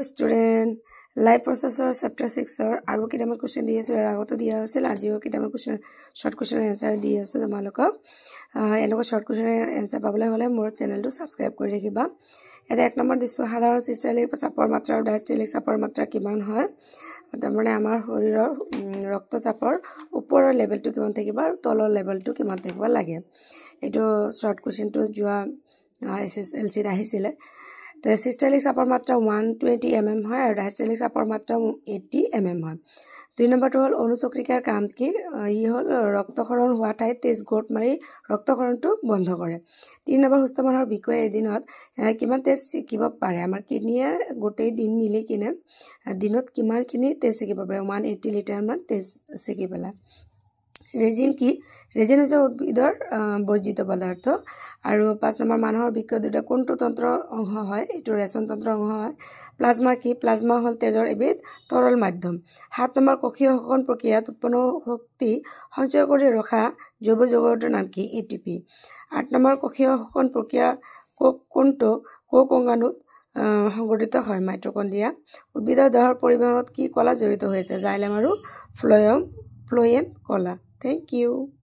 Student live processor chapter 6 or aru kitaman question di asu era agoto dia asil ajiyo kitaman question short question answer di asu tomalokok enoko short question answer pabole hole mor channel to subscribe kori rakhiba eta ek number disu sadharon systolic chapor matra diastolic chapor matra kiman hoy tamone amar horiror rokto chapor upor level to kiman thakiba aru tolor level to kiman thakiba lage eto short question to jua SSLC ahisile The systolic chapor matra 120 mm hoy aru diastolic chapor matra 80 mm hoy 2 number to hol অনুচক্ৰিকাৰ কাম কি ই হল ৰক্তক্ষৰণ হোৱা ঠাই তেজ গোট মাৰি ৰক্তক্ষৰণটো বন্ধ কৰে 3 নম্বৰ সুস্থ মানুহৰ বিষয়ে এদিনত কিমান তেজ সিকিব পাৰে আমাৰ কিডনিয়ে গোটেই দিন মিলি কিনে দিনত কিমানখিনি তেজ সিকিব পাৰে 180 লিটাৰ মান তেজ সিকি পেলা ৰেজিন কি ৰেজিন হৈছে উদ্ভিদৰ বৰ্জিত পদাৰ্থ আৰু 5 নম্বৰ মানুহৰ বিক্ৰিয়া দুটা কোনটো তন্ত্ৰ অংশ হয় এটো ৰেচন তন্ত্ৰ অংশ হয় প্লাজমা কি প্লাজমা হল তেজৰ এবিধ তৰল মাধ্যম 7 নম্বৰ কোষীয় শ্বসন প্ৰক্ৰিয়াত উৎপন্ন শক্তি সঞ্চয় কৰি ৰখা জৈৱ যৌগৰ নাম কি এটিপি 8 নম্বৰ কোষীয় শ্বসন প্ৰক্ৰিয়া কোনটো কোষ অংগাণুত সংগঠিত হয় মাইটোকন্ড্ৰিয়া উদ্ভিদৰ দেহৰ পৰিবহণত কি কলা জড়িত হৈ আছে জাইলেম আৰু ফ্লোয়েম কলা Thank you.